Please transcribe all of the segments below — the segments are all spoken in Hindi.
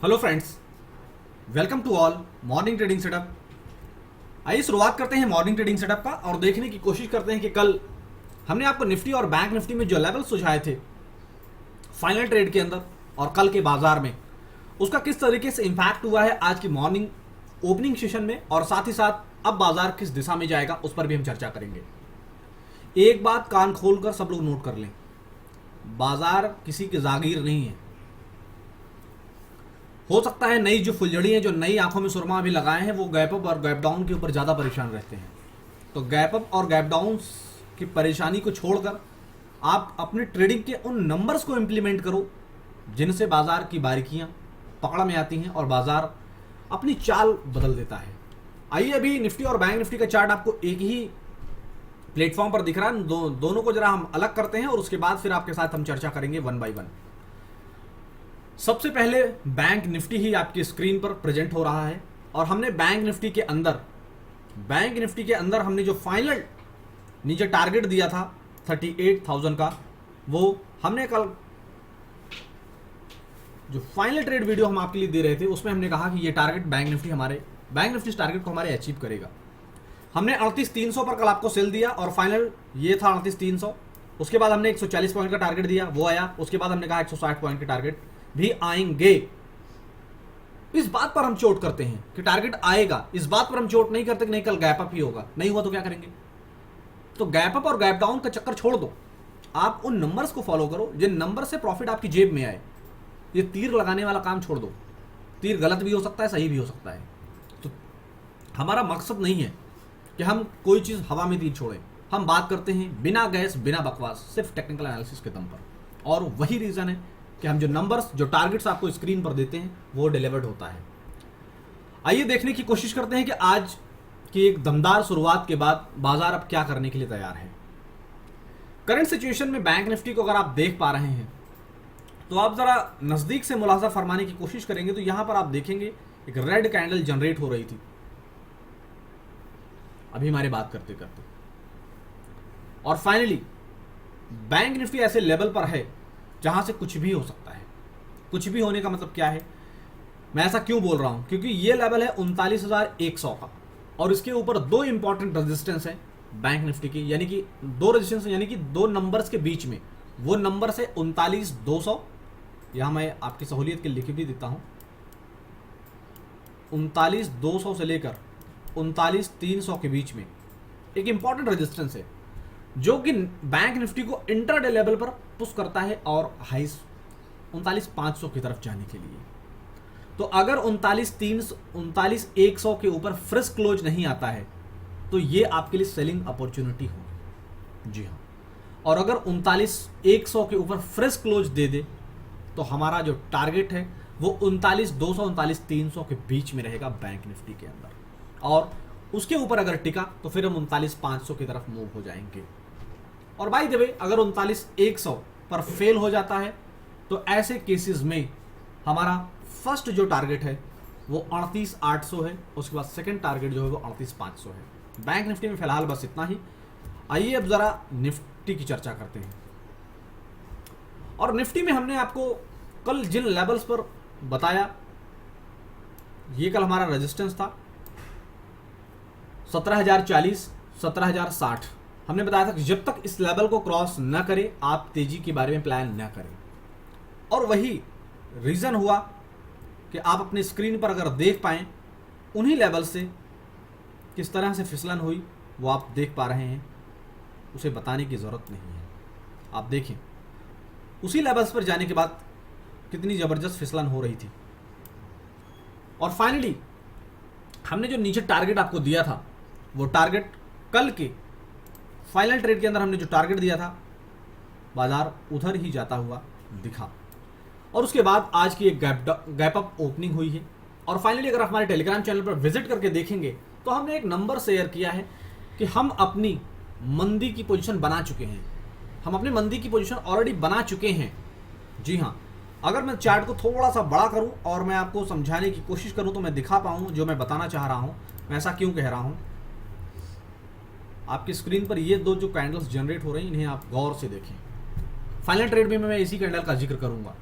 Hello friends, welcome to all morning trading setup. आइए शुरुआत करते हैं मॉर्निंग ट्रेडिंग सेटअप का और देखने की कोशिश करते हैं कि कल हमने आपको निफ्टी और बैंक निफ्टी में जो लेवल सुझाए थे फाइनल ट्रेड के अंदर और कल के बाजार में, उसका किस तरीके से इंपैक्ट हुआ है आज की मॉर्निंग ओपनिंग सेशन में, और साथ ही साथ अब बाजार किस दिशा में जाएगा उस पर भी हम चर्चा करेंगे। एक बात कान खोलकर सब लोग नोट कर लें, बाजार किसी की जागीर नहीं है। हो सकता है नई जो फुलझड़ी है, जो नई आंखों में सुरमा अभी लगाए हैं, वो गैप अप और गैप डाउन के ऊपर ज़्यादा परेशान रहते हैं। तो गैप अप और गैप डाउन की परेशानी को छोड़कर आप अपने ट्रेडिंग के उन नंबर्स को इम्प्लीमेंट करो जिनसे बाजार की बारीकियां पकड़ में आती हैं और बाजार अपनी चाल बदल देता है। आइए अभी निफ्टी और बैंक निफ्टी का चार्ट आपको एक ही प्लेटफॉर्म पर दिख रहा है, दोनों को जरा हम अलग करते हैं और उसके बाद फिर आपके साथ हम चर्चा करेंगे वन बाय वन। सबसे पहले बैंक निफ्टी ही आपकी स्क्रीन पर प्रेजेंट हो रहा है और हमने बैंक निफ्टी के अंदर हमने जो फाइनल नीचे टारगेट दिया था 38,000 का, वो हमने कल जो फाइनल ट्रेड वीडियो हम आपके लिए दे रहे थे उसमें हमने कहा कि ये टारगेट बैंक निफ्टी इस टारगेट को हमारे अचीव करेगा। हमने 38,300 पर कल आपको सेल दिया और फाइनल ये था 38,300। उसके बाद हमने 140 पॉइंट का टारगेट दिया, वो आया। उसके बाद हमने कहा 160 पॉइंट के टारगेट भी आएंगे। इस बात पर हम चोट करते हैं कि टारगेट आएगा, इस बात पर हम चोट नहीं करते कि नहीं कल गैप अप ही होगा। नहीं हुआ तो क्या करेंगे? तो गैप अप और गैप डाउन का चक्कर छोड़ दो, आप उन नंबर्स को फॉलो करो जिन नंबर से प्रॉफिट आपकी जेब में आए। ये तीर लगाने वाला काम छोड़ दो। तीर गलत भी हो सकता है, सही भी हो सकता है। तो हमारा मकसद नहीं है कि हम कोई चीज़ हवा में तीर छोड़ें। हम बात करते हैं बिना गैस बिना बकवास, सिर्फ टेक्निकल एनालिसिस के दम पर। और वही रीज़न है कि हम जो नंबर्स, जो टारगेट्स आपको स्क्रीन पर देते हैं वो डिलीवर्ड होता है। आइए देखने की कोशिश करते हैं कि आज की एक दमदार शुरुआत के बाद बाजार अब क्या करने के लिए तैयार है। करंट सिचुएशन में बैंक निफ्टी को अगर आप देख पा रहे हैं तो आप जरा नजदीक से मुलाजा फरमाने की कोशिश करेंगे तो यहां पर आप देखेंगे एक रेड कैंडल जनरेट हो रही थी अभी हमारे बात करते करते, और फाइनली बैंक निफ्टी ऐसे लेवल पर है जहां से कुछ भी हो सकता है। कुछ भी होने का मतलब क्या है, मैं ऐसा क्यों बोल रहा हूं, क्योंकि ये लेवल है 39,100 का और इसके ऊपर दो इंपॉर्टेंट रेजिस्टेंस है बैंक निफ्टी की, यानी कि दो रेजिस्टेंस, यानी कि दो नंबर्स के बीच में। वो नंबर से 39,200, यहां मैं आपकी सहूलियत के लिख भी देता हूं, 39,200 से लेकर 39,300 के बीच में एक इंपॉर्टेंट रेजिस्टेंस है जो कि बैंक निफ्टी को इंट्राडे लेवल पर पुश करता है और हाइस 39,500 की तरफ जाने के लिए। तो अगर 39,100 के ऊपर फ्रेश क्लोज नहीं आता है तो ये आपके लिए सेलिंग अपॉर्चुनिटी होगी। जी हाँ, और अगर 39,100 के ऊपर फ्रेश क्लोज दे दे तो हमारा जो टारगेट है वो 39,200 39,300 के बीच में रहेगा बैंक निफ्टी के अंदर, और उसके ऊपर अगर टिका तो फिर हम 39,500 की तरफ मूव हो जाएंगे। और बाय द वे अगर 39,100 पर फेल हो जाता है तो ऐसे केसेस में हमारा फर्स्ट जो टारगेट है वो 38,800 है, उसके बाद सेकंड टारगेट जो है वो 38,500 है। बैंक निफ्टी में फिलहाल बस इतना ही। आइए अब जरा निफ्टी की चर्चा करते हैं। और निफ्टी में हमने आपको कल जिन लेवल्स पर बताया, ये कल हमारा रेजिस्टेंस था 17,040 17,060। हमने बताया था कि जब तक इस लेवल को क्रॉस न करे आप तेजी के बारे में प्लान न करें, और वही रीजन हुआ कि आप अपने स्क्रीन पर अगर देख पाएं उन्हीं लेवल से किस तरह से फिसलन हुई वो आप देख पा रहे हैं, उसे बताने की ज़रूरत नहीं है। आप देखें उसी लेवल्स पर जाने के बाद कितनी ज़बरदस्त फिसलन हो रही थी। और फाइनली हमने जो नीचे टारगेट आपको दिया था वो टारगेट कल के फाइनल ट्रेड के अंदर हमने जो टारगेट दिया था, बाजार उधर ही जाता हुआ दिखा। और उसके बाद आज की एक गैप अप ओपनिंग हुई है। और फाइनली अगर हमारे टेलीग्राम चैनल पर विजिट करके देखेंगे तो हमने एक नंबर शेयर किया है कि हम अपनी मंदी की पोजीशन बना चुके हैं। हम अपनी मंदी की पोजीशन ऑलरेडी बना चुके हैं। जी हाँ, अगर मैं चार्ट को थोड़ा सा बड़ा करूं और मैं आपको समझाने की कोशिश करूं तो मैं दिखा पाऊं जो मैं बताना चाह रहा हूं। मैं ऐसा क्यों कह रहा हूं, आपकी स्क्रीन पर ये दो जो कैंडल्स जनरेट हो रही हैं इन्हें आप गौर से देखें। फाइनल ट्रेड में मैं इसी कैंडल का जिक्र करूंगा।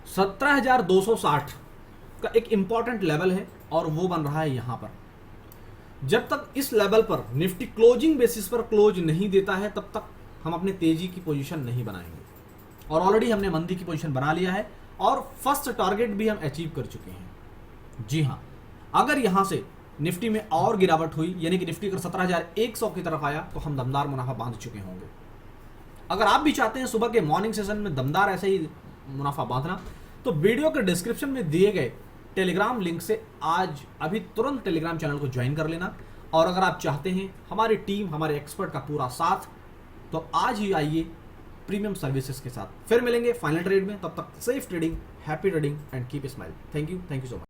17,260 का एक इंपॉर्टेंट लेवल है और वो बन रहा है यहां पर। जब तक इस लेवल पर निफ्टी क्लोजिंग बेसिस पर क्लोज नहीं देता है तब तक हम अपने तेजी की पोजीशन नहीं बनाएंगे। और ऑलरेडी हमने मंदी की पोजीशन बना लिया है और फर्स्ट टारगेट भी हम अचीव कर चुके हैं। जी हाँ, अगर यहां से निफ्टी में और गिरावट हुई, यानी कि निफ्टी अगर 17,100 की तरफ आया तो हम दमदार मुनाफा बांध चुके होंगे। अगर आप भी चाहते हैं सुबह के मॉर्निंग सेशन में दमदार ऐसे ही मुनाफा बांधना, तो वीडियो के डिस्क्रिप्शन में दिए गए टेलीग्राम लिंक से आज अभी तुरंत टेलीग्राम चैनल को ज्वाइन कर लेना। और अगर आप चाहते हैं हमारी टीम, हमारे एक्सपर्ट का पूरा साथ, तो आज ही आइए प्रीमियम सर्विसेज के साथ। फिर मिलेंगे फाइनल ट्रेड में, तब तक safe trading, happy trading and keep smile. Thank you so much.